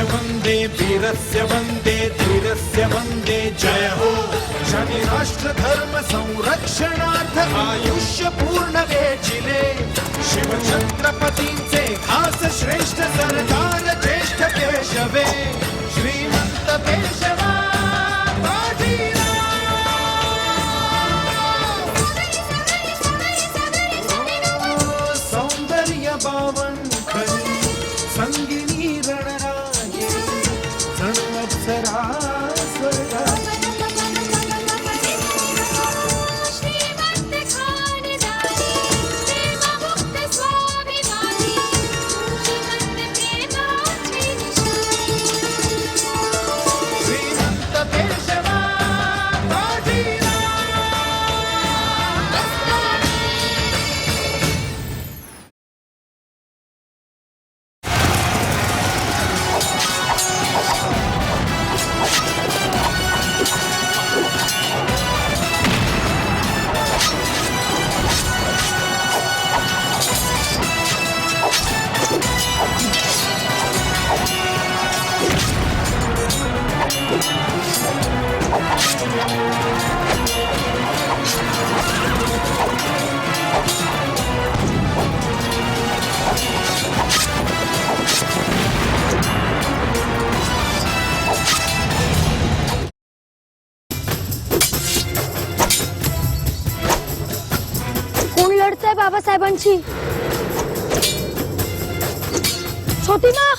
वन्दे वीरस्य वन्दे धीरस्य वन्दे जय हो शनि राष्ट्र धर्म संरक्षणार्थ आयुष्य पूर्ण वेचिले शिवछत्रपतींचे खास श्रेष्ठ सरदार ज्येष्ठ पेशवे श्रीमंत पेशवा सौंदर्य बावन खरी संगिनी रणराजे संवत्सरा स्वर्गाची बाबासाहेबांची छोटी माँ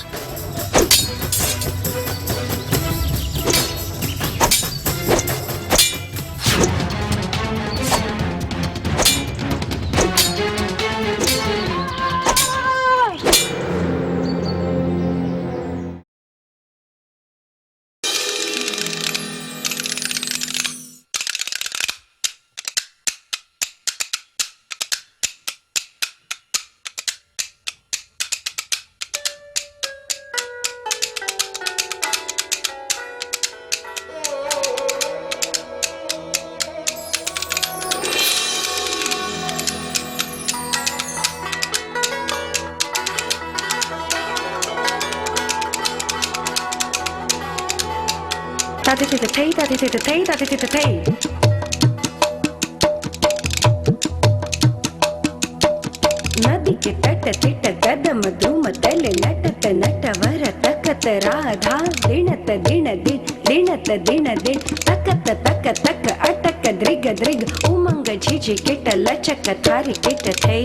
नदी के तट तिट गदम धूम तल नटत नटवर तकत राधा दिणत दिन दिन दिणत दिन दिन तकत तक तक अटक द्रिग द्रिग उमंग झिझि किट लचक थारी किट थई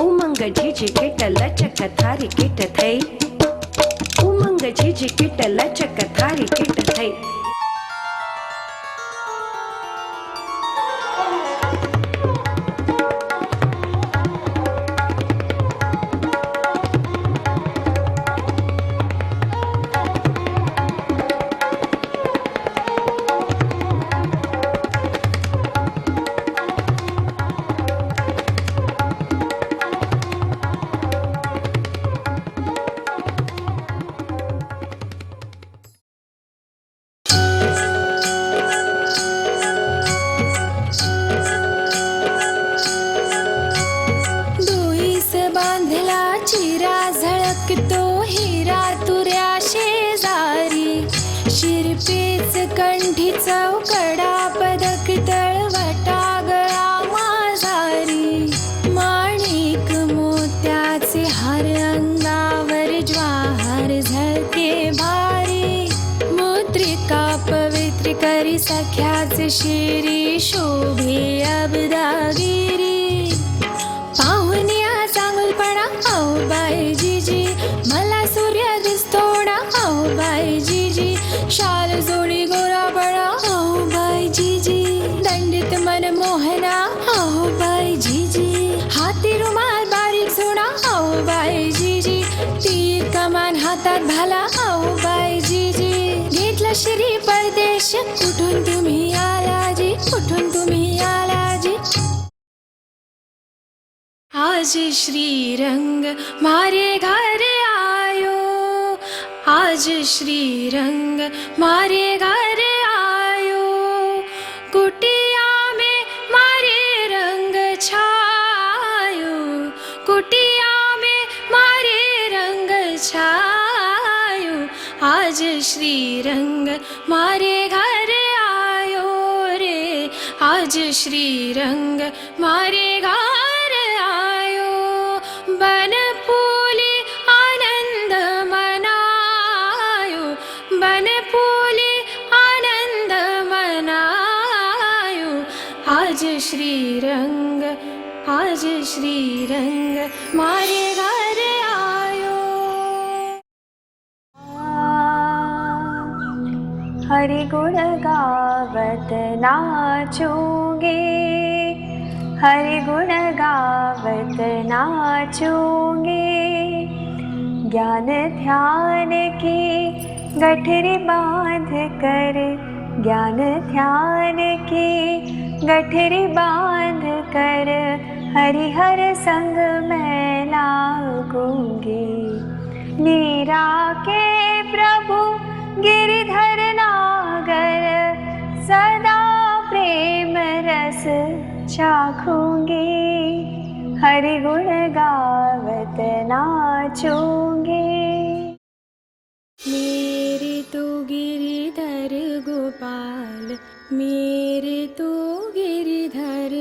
उमंग झिझि किट लचक थारी किट थई उमंग झिझि किट लचक थारी किट थई। चौकडा पदक तळवटा गळा माझारी माणिक मोत्याचे हार अंगावर ज्वाहार झळके भारी मुद्रिका पवित्र करी सख्याचे शिरी शोभे अबदागिरी पाहुण्या चांगुलपणा आओ बाई जीजी मला सूर्य दिसतोडा आओ बाई जीजी शाल जोडी गोरा बळा आओ बाई जीजी दंडित मन मोहना आओ बाई जीजी हाती रुमाल बारीक सोडा आओ बाई जीजी तीर कमान हातात भाला आओ बाई जीजी घेतला श्री परदेश कुठून तुम्ही आला जी कुठून तुम्ही आला जी आज श्री रंग मारे घर आयो आज श्री रंग मारे घर आयो कुटिया में मारे रंग छायो कुटिया में मारे रंग छायो आज श्री रंग मारे घर आयो रे, आज श्री रंग मारे घर आयो। बन फूली आनंद मनायो, बन फूली आनंद मनायो। आज श्री रंग, आज श्री रंग मारे घर आयो। हरि गुण गावत नाचूंगे, हरि गुण गावत नाचूंगे। ज्ञान ध्यान की गठरी बांध कर, ज्ञान ध्यान की गठरी बांध कर, हरिहर संग मैं लागूंगी। मीरा के प्रभु गिरिधर नागर, सदा प्रेम रस चाखूंगी। हरि गुण गावत नाचूंगी। मेरे तो गिरिधर गोपाल, मेरे तो गिरिधर।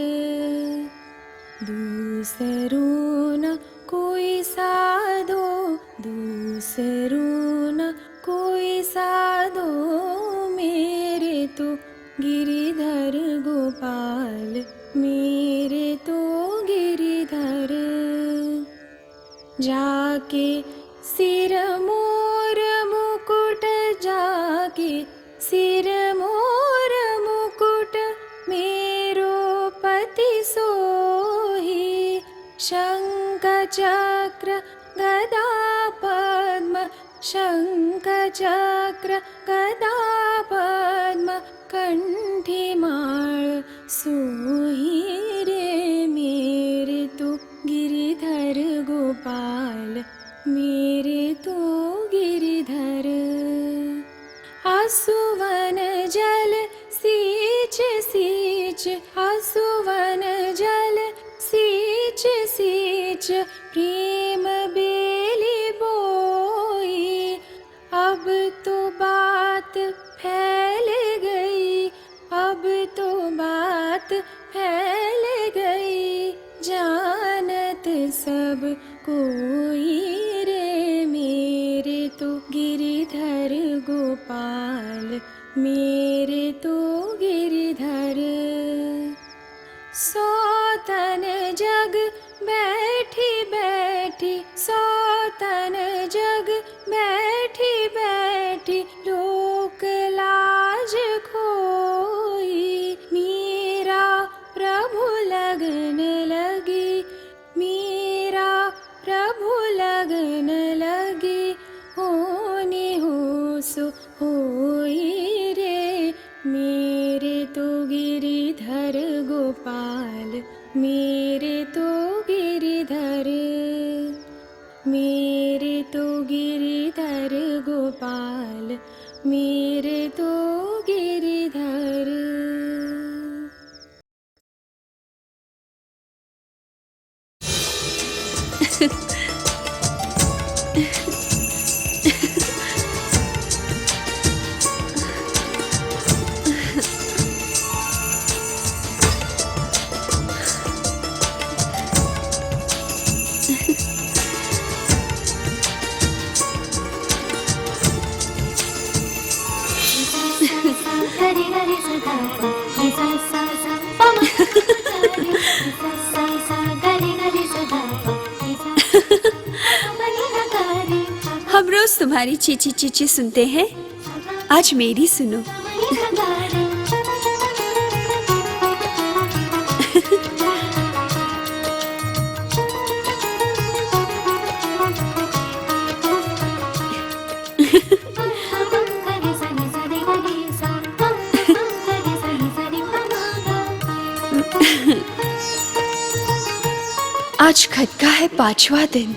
दूसरों न कोई साधो, दूसरों न कोई साधो। मेरे तो गिरिधर गोपाल, मेरे तो गिरिधर। जाके सिर मोर मुकुट, जाके सिर मोर मुकुट। मेरो पति सोही, शंख चक्र गदा पद्म, शंख चक्र गदा पद्म। कंठी माळ सोही रे, मेरे तो गिरिधर गोपाल, मेरे तो गिरिधर। आसुवन जल सींच सींच, आसुवन जल सींच सींच। प्रेम बेली बोई, अब तो बात फैल गई, अब तो बात फैल गई। जानत सब कोई रे, मेरे तो गिरिधर गोपाल, मेरे तो गिरिधर। सौतन जग बैठी बैठी, सौतन जग बैठी बैठी। लोक लाज खोई, मीरा प्रभु लगन लगी, मीरा प्रभु लगन लगी। होनी हो सो होई रे, मेरे तो गिरिधर गोपाल, मेरे तो गिरिधर, मेरे तो गिरिधर गोपाल, मेरे तो गिरिधर। हम रोज तुम्हारी चीची चीची सुनते हैं, आज मेरी सुनो। आज खत का है 5वां दिन।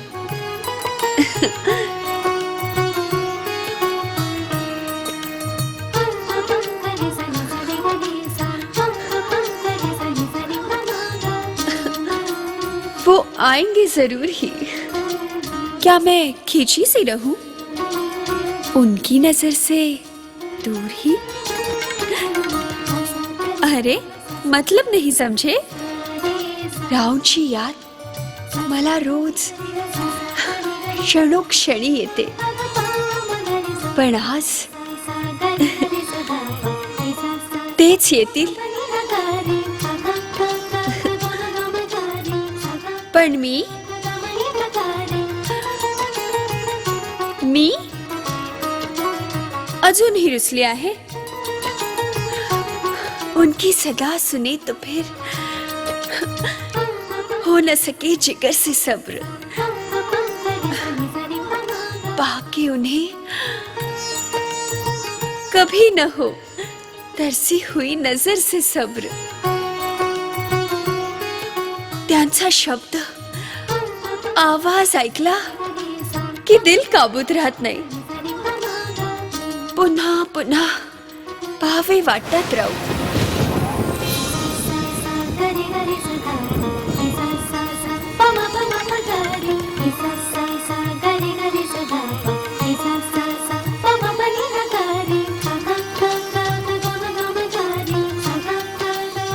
वो आएंगे जरूर ही। क्या मैं खींची सी रहूं? उनकी नजर से दूर ही? अरे मतलब नहीं समझे? रावची याद मला रोज क्षणोक्षणी येते, पण आज तेच येतील. पण मी अजूनही रुसली आहे. उनकी सदा सुने तो फिर हो न सके जिगर से सब्र, बाकी उन्हें कभी न हो तरसी हुई नजर से सब्र. त्यांचा शब्द आवाज ऐकला की दिल काबूत राहत नाही. पुन्हा पुन्हा पाहावे वाटत राहू.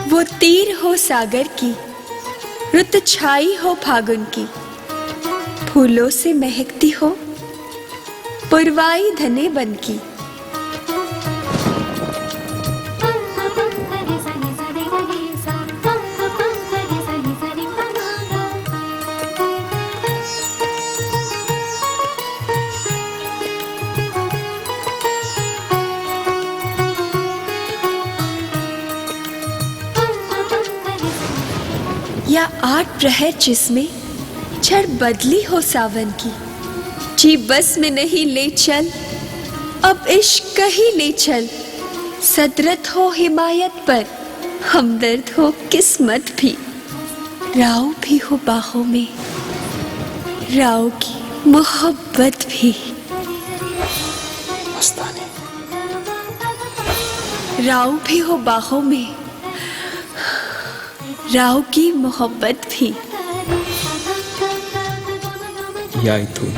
वो तीर हो सागर की, रुत छाई हो फागुन की, फूलों से महकती हो पुरवाई धने बन की. या 8 प्रहर जिसमें छड़ बदली हो सावन की, जी बस में नहीं ले चल अब इश्क ही ले चल. सदरत हो हिमायत पर, हमदर्द हो किस्मत भी, राव भी हो बाहों में, राव की मोहब्बत भी. मस्तानी. राव भी हो बाहों में, राव की मोहब्बत भी. या इथून.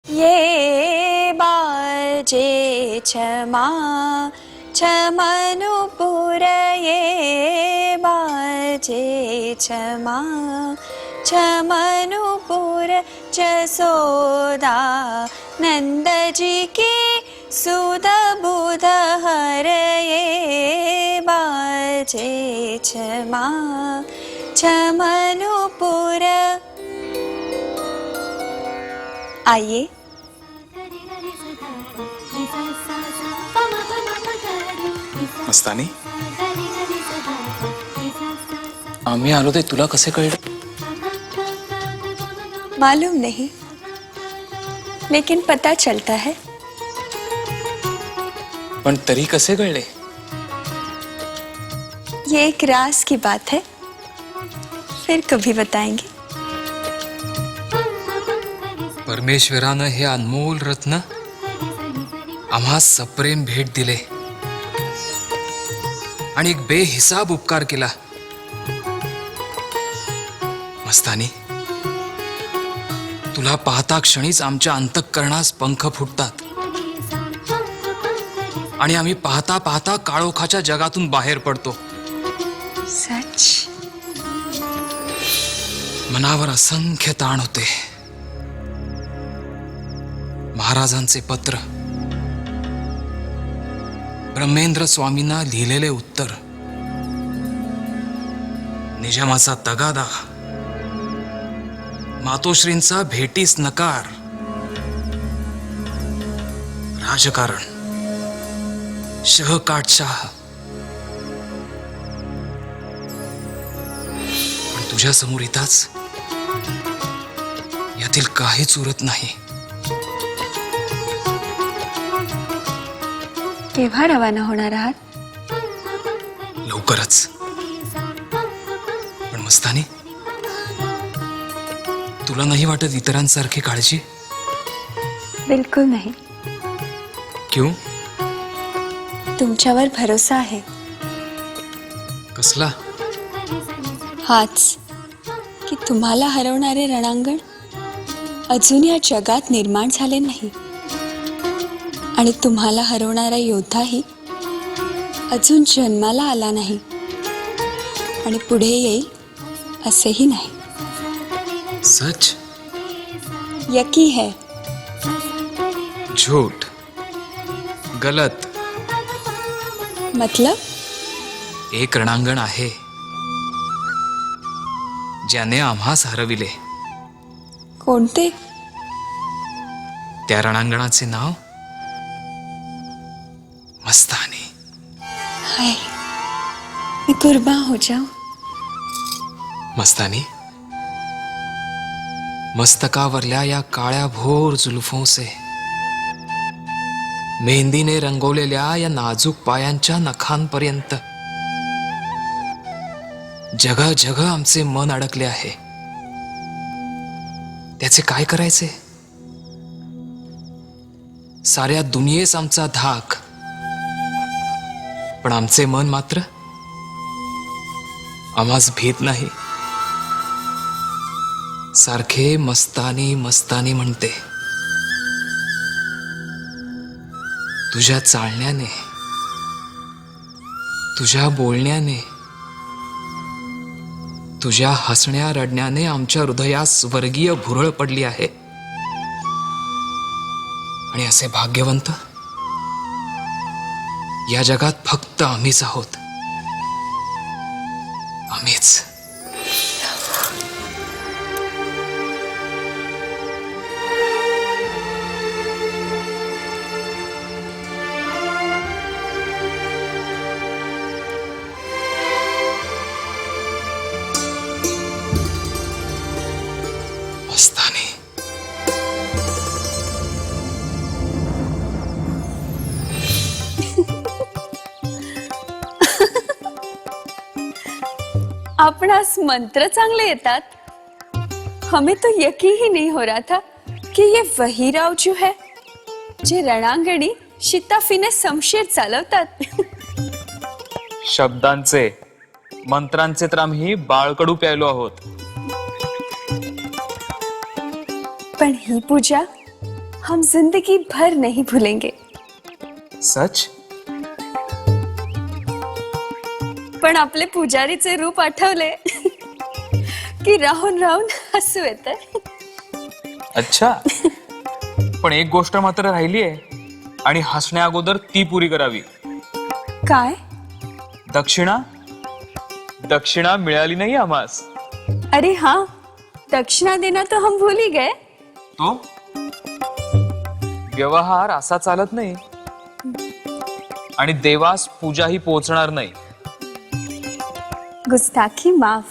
ये बाजे क्षमा क्षमनुपुर, ये बाजे क्षमा क्षमनुपुर, जसोदा नंद जी की सुध बुध हर, ये बाजे क्षमा क्षमनुपुर. आइए मस्तानी, आम्ही आलो ते तुला कसे कळलं? मालूम नहीं, लेकिन पता चलता है. पण तरी कसे कळले? ये एक राज की बात है, फिर कभी बताएंगे. परमेश्वरानं हे अनमोल रत्न आम्हा सप्रेम भेट दिले आणि एक बेहिसाब उपकार केला. मस्तानी, तुला पाहता क्षणीच आमच्या अंतःकरणास पंख फुटतात आणि आम्ही पाहता पाहता काळोखाच्या जगातून बाहेर पडतो. सच? मनावर असंख्य ताण होते. महाराजांचे पत्र, ब्रह्मेंद्र स्वामींना लिहिलेले उत्तर, निजामाचा तगादा, मातोश्रींचा भेटीस नकार, राजकारण, शहकाटशाह. पण तुझ्या समोर इथंच यातील काहीच उरत नाही. केव्हा रवाना होणार आहात? लवकरच. पण मस्तानी, तुला नाही वाटत इतरांसारखी काळजी? बिल्कुल नहीं. क्यों? तुमच्यावर भरोसा आहे. कसला? हाच तुम्हाला हरवणारे रणांगण अजून या जगात निर्माण झाले नाही आणि तुम्हाला हरवणारा योद्धाही अजून जन्माला आला नाही आणि पुढे येईल असेही नाही. सच यकी है. झूठ गलत. मतलब एक रणांगण आहे ज्याने आम्हास हरविले. कोणते? त्या रणांगणाचे नाव मस्तानी. हाय, मैं कुर्बान हो जाऊं. मस्तानी, मस्तकावरल्या या काळ्या भोर जुल्फों से, मेहंदीने रंगवलेल्या या नाजूक पायांच्या नखांपर्यंत जग जग आमचे मन अडकले आहे. त्याचे काय करायचे? साऱ्या दुनियेस आमचा धाक, पण आमचे मन मात्र आम्हास भीत नाही. सारखे मस्तानी मस्तानी म्हणते. तुझ्या चालण्याने, तुझ्या बोलण्याने, तुझ्या हसण्या रडण्याने आमच्या हृदयास स्वर्गीय भुरळ पडली आहे. आणि असे भाग्यवंत या जगात फक्त आम्हीच आहोत. आम्हीच. मस्तानी. आपणास मंत्र चांगले येतात. हमें तो यकीन ही नहीं हो रहा था कि ये वही रावजू है जे रणांगणी शिताफीने शमशीर चालवतात. शब्दांचे मंत्रांचे तर आम्ही बाळकडू प्यायलो आहोत. पण ही पूजा हम जिंदगी भर नहीं भूलेंगे. सच. पण आपले पुजारीचे रूप आठवले की राहून राहून हसू येते. अच्छा. पण एक गोष्ट मात्र राहिली आहे आणि हसण्या अगोदर ती पुरी करावी. काय? दक्षिणा. दक्षिणा मिळाली नाही आम्हास. अरे हाँ, दक्षिणा देना तो हम भूल ही गए. तो व्यवहार असा चालत नाही आणि देवास पूजाही पोचणार नाही. गुस्ताखी माफ.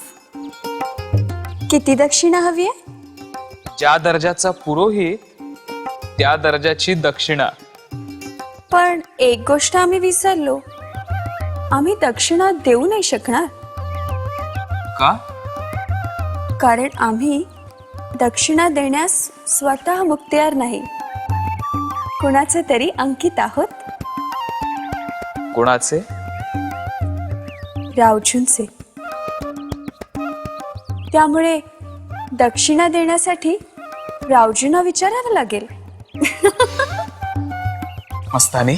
किती दक्षिणा हवी आहे? ज्या दर्जाचा पुरोहित त्या दर्जाची दक्षिणा. पण एक गोष्ट आम्ही विसरलो. आम्ही दक्षिणा देऊ नाही शकणार. का? कारण आम्ही दक्षिणा देण्यास स्वतः मुक्तियार नाही. कुणाचे तरी अंकित आहोत. कोणाचे? रावजूंचे. त्यामुळे दक्षिणा देण्यासाठी रावजूंना विचारावं लागेल. मस्तानी,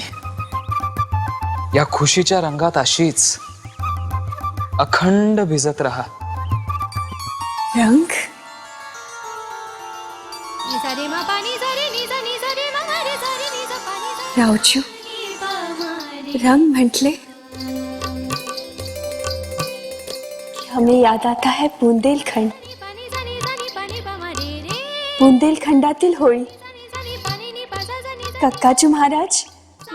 या खुशीच्या रंगात अशीच अखंड भिजत राहा. रंग. रावजू, रंग म्हटले हमें याद आता है बुंदेलखंड. बुंदेलखंडातील होळी. कक्काजू महाराज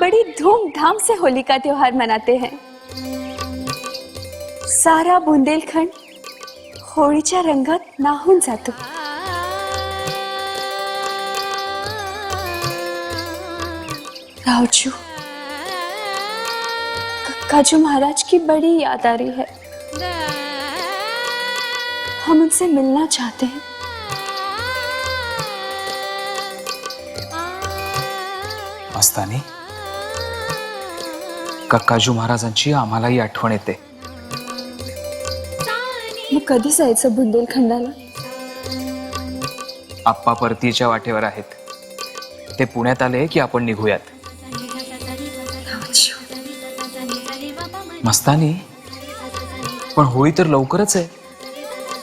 बड़ी धूमधाम से होली का त्योहार मनाते हैं. सारा बुंदेलखंड होळीच्या रंगात नाहून जातो. रावजू, कक्काजू महाराज की बड़ी याद आ रही है. हम उनसे मिलना चाहते हैं. मस्तानी, कक्काजू महाराजांची आम्हालाही आठवण येते. मग कधी जायचं बुंदेलखंडाला? आप्पा परतीच्या वाटेवर आहेत. ते पुण्यात आले की आपण निघूयात. मस्तानी, पण होळी तर लवकरच आहे.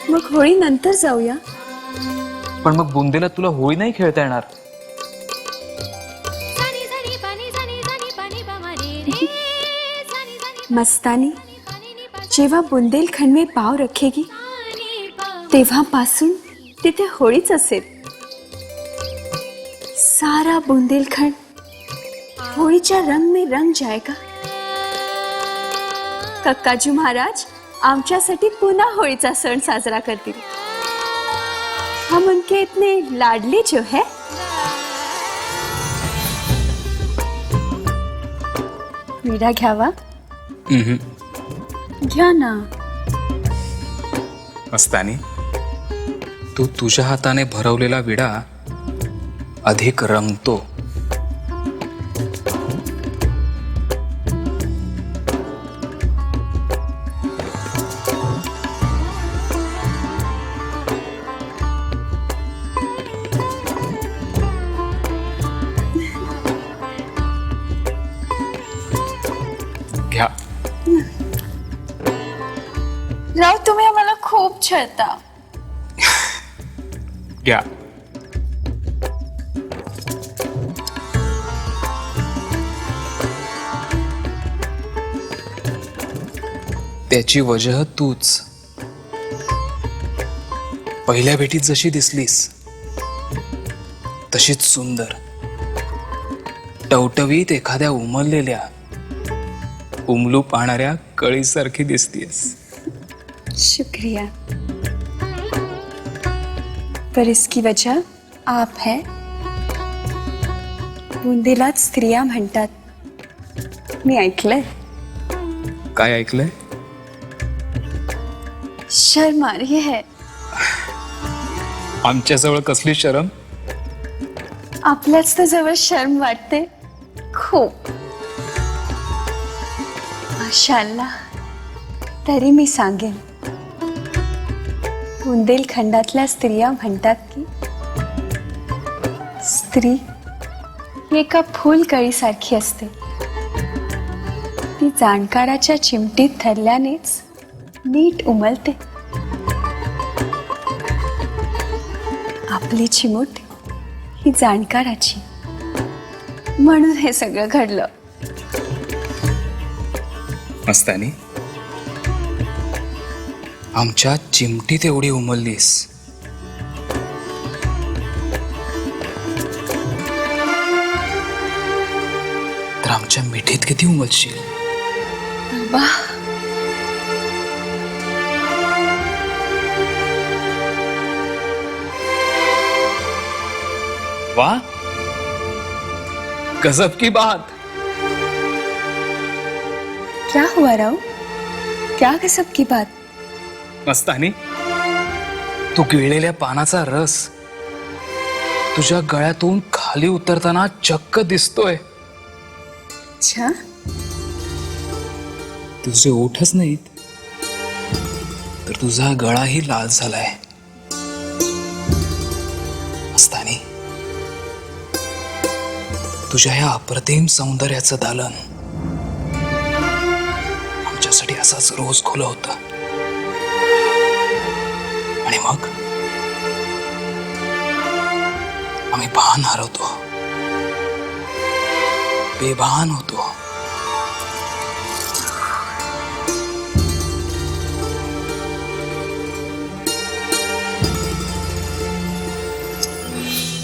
मग होळी नंतर जाऊया. पण मग बुंदेला तुला होळी नाही खेळता येणार. मस्तानी, जेव्हा बुंदेलखंड में पाव रखेगी तेव्हापासून तिथे होळीच असेल. सारा बुंदेलखंड होळीच्या रंग में रंग जाएगा. कक्काजी महाराज आमच्यासाठी पुन्हा होळीचा सण साजरा करतील. हम उनके इतने लाडले जो है. विडा घ्यावा. घ्या ना. मस्तानी, तू तुझ्या हाताने भरवलेला विडा अधिक रंगतो. घ्या. राव, तुम्ही आम्हाला खूप छळता. घ्या. त्याची वजह तूच. पहिल्या भेटीत जशी दिसलीस तशीच सुंदर, टवटवीत एखाद्या उमललेल्या उमलू पाहणाऱ्या कळीसारखी दिसतीयस. शुक्रिया. पर इसकी वजह आप है. बुंदेलाच स्त्रिया म्हणतात. मी ऐकलंय. काय ऐकलंय? शर्म आ रही है. आमच्याजवळ कसली शरम? आपल्याच तर जवळ शर्म वाटते खूप. माशाअल्लाह. तरी मी सांगेन, बुंदेलखंडातल्या स्त्रिया म्हणतात की स्त्री ही एका फुलकळीसारखी असते. ती जाणकाराच्या चिमटीत धरल्यानेच नीट उमलते. आपली चिमूट ही जाणकाराची, म्हणून हे सगळं घडलं. मस्तानी, आमच्या चिमटीत एवढी उमललीस तर आमच्या मिठीत किती उमलशील. वाह, गजब की बात. क्या हुआ राव? क्या गजब की बात? मस्तानी, तू गिळलेल्या पानाचा रस तुझ्या गळ्यातून खाली उतरताना चक्क दिसतोय. अच्छा. तुझे ओठच नाहीत तर तुझा गळाही लाल झालाय. मस्तानी, तुझ्या या अप्रतिम सौंदर्याचं दालन आमच्यासाठी असाच रोज खुलं होतं. आणि मग आम्ही भान हरवतो, बेभान होतो.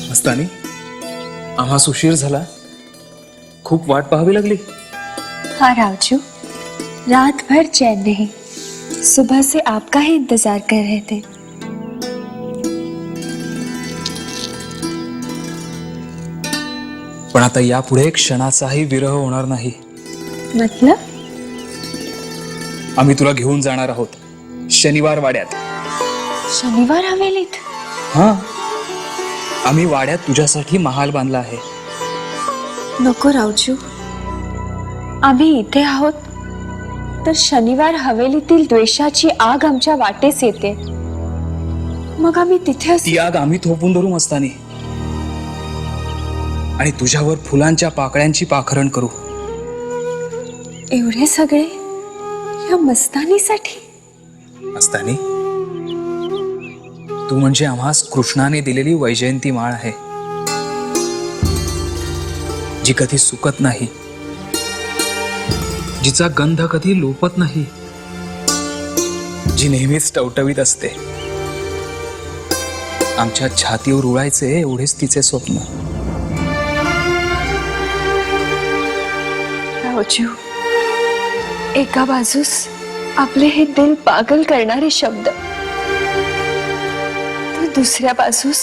मस्तानी, आम्हास उशीर झाला. खूप वाट पाहावी लागली. हाँ रावजू, रात भर चैन नहीं. सुबह से आपका ही इंतजार कर रहे थे. पण आता यापुढे क्षणाचाही विरह होणार नाही. मतलब? आम्ही तुला घेऊन जाणार आहोत शनिवार वाड्यात. शनिवार हवेलीत? हा, आम्ही वाड्यात तुझ्यासाठी महाल बांधला आहे. नको रावजू, आम्ही इथे आहोत तर शनिवार हवेलीतील द्वेषाची आग आमच्या वाटेस येते. मग आम्ही तिथे ती आग आम्ही थोपून धरू मस्तानी, आणि तुझ्यावर फुलांच्या पाकळ्यांची पाखरण करू. एवढे सगळे या मस्तानीसाठी? मस्तानी, तू म्हणजे आम्हास कृष्णाने दिलेली वैजयंती माळ आहे, जी कधी सुकत नाही, जिचा गंध कधी लोपत नाही, जी नेहमीच टवटवीत असते. आमच्या छातीवर उडायचे एवढेच तिचे स्वप्न. राजू, एका बाजूस आपले हे दिल पागल करणारे शब्द, तर दुसऱ्या बाजूस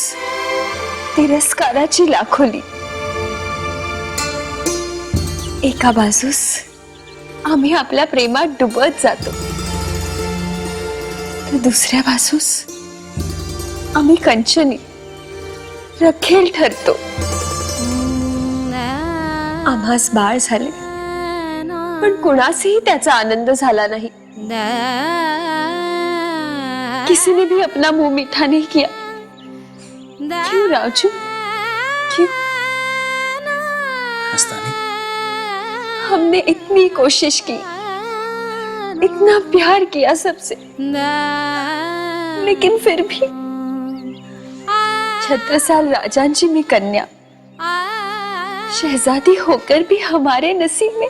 तिरस्काराची लाखोली. एका बाजूस आम्ही आपल्या प्रेमात डुबत जातो, तर दुसऱ्या बाजूस आम्ही कंचनी रखेल ठरतो. आम्हास बाळ झाले, पण कुणासही त्याचा आनंद झाला नहीं. किसी ने भी अपना मुंह मीठा नहीं किया. क्यों राजू, क्यों? मस्तानी, हमने इतनी कोशिश की, इतना प्यार किया सबसे, लेकिन फिर भी छत्रसाल राजांची मी कन्या, शहजादी होकर भी हमारे नसीब में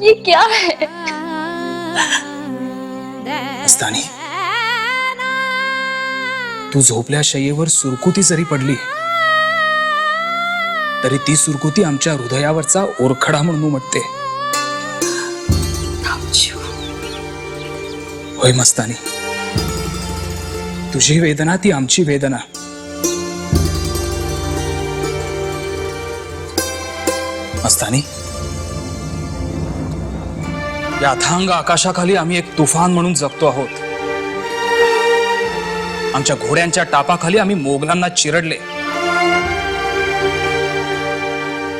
ये क्या है? मस्तानी, तू झोपल्या शय्येवर सुरकुती जरी पडली, तरी ती सुरकुती आमच्या हृदयावरचा ओरखडा म्हणून उमटते. होय मस्तानी, तुझी वेदना ती आमची वेदना. मस्तानी, या अथांग आकाशाखाली आम्ही एक तुफान म्हणून जगतो आहोत. आमच्या घोड्यांच्या टापाखाली आम्ही मोगलांना चिरडले.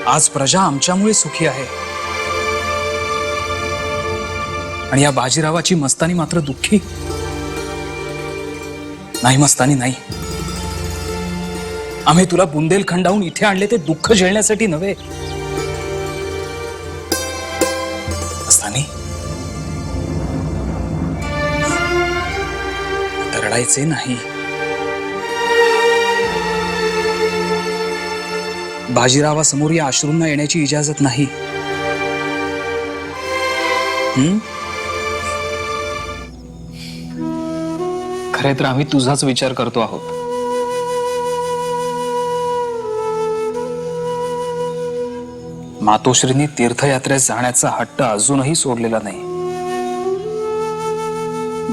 आज प्रजा आमच्यामुळे सुखी आहे, आणि या बाजीरावाची मस्तानी मात्र दुःखी. नाही मस्तानी, नाही. आम्ही तुला बुंदेलखंडाहून इथे आणले ते दुःख झेलण्यासाठी नव्हे. मस्तानी, रडायचे नाही. बाजीरावासमोर या अश्रूंना येण्याची इजाजत नाही. खरे तर आम्ही तुझाच विचार करतो आहोत. मातोश्रींनी तीर्थयात्रेत जाण्याचा हट्ट अजूनही सोडलेला नाही.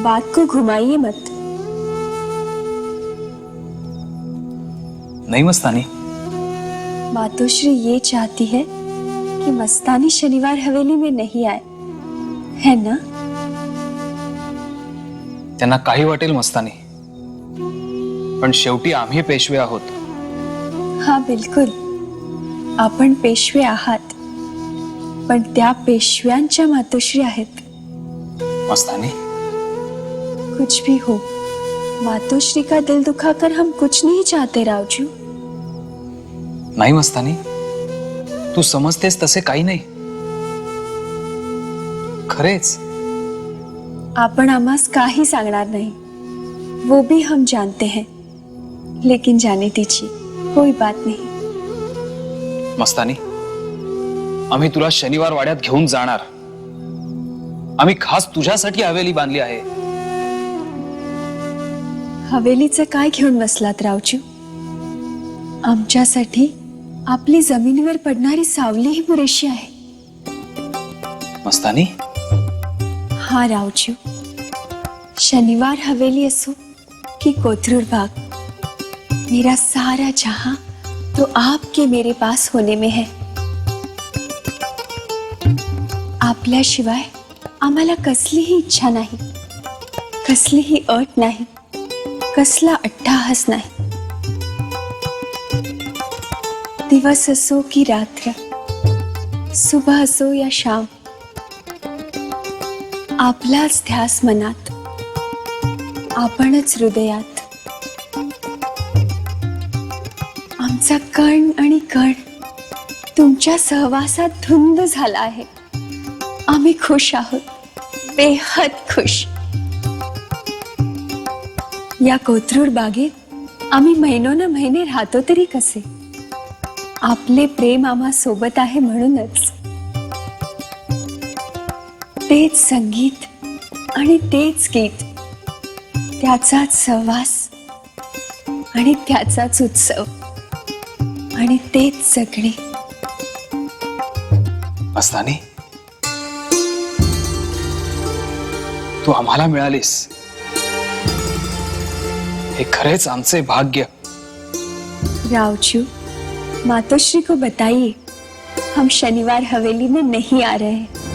बात को घुमाइए मत. नहीं मस्तानी, मातोश्री ये चाहती है कि मस्तानी शनिवार हवेली में नहीं आए, है ना? त्यांना काही वाटेल मस्तानी, पण शेवटी आम्ही पेशवे आहोत. हाँ बिल्कुल, आपण पेशवे आहात, पण त्या पेशव्यांच्या मातोश्री आहेत. मस्तानी, कुछ भी हो, मातोश्री का दिल दुखाकर हम कुछ नहीं चाहते रावजू. नाही मस्तानी, तू समजतेस तसे काही नाही. खरेच आपण आमास काही सांगणार नाही, वो भी हम जानते हैं, लेकिन जाने दीजिए, कोई बात नहीं. मस्तानी, आम्ही तुला शनिवार वाड्यात घेऊन जाणार. आम्ही खास तुझ्यासाठी हवेली बांधली आहे. हवेलीचं काय घेऊन बसलात रावजू? आमच्यासाठी आपली जमिनीवर पडणारी सावलीही पुरेशी आहे. मस्तानी, हाँ रावजू, शनिवार हवेली असो कि कोथरूड बाग, मेरा सारा जहां तो आपके मेरे पास होने में है. आपल्याशिवाय आम्हाला कसलीही इच्छा नाही, कसलीही अट नाही, कसला अट्टाहास नाही. दिवस असो की रात्र, सुबह असो या शाम, आपलाच ध्यास मनात, आपणच हृदयात, आमचा कण आणि कण तुमच्या सहवासात धुंद झाला आहे. आम्ही खुश आहोत, बेहद खुश. या कोथरूड बागेत आम्ही महिनोन महिने राहतो तरी कसे? आपले प्रेम आम्हा सोबत आहे म्हणूनच. तेच संगीत आणि तेच गीत, त्याचाच सहवास आणि त्याचाच उत्सव आणि तेच जगणे. मस्तानी, तू आम्हाला मिळालीस हे खरेच आमचे भाग्य. रावचू, मातोश्री को बताइए हम शनिवार हवेली में नहीं आ रहे हैं.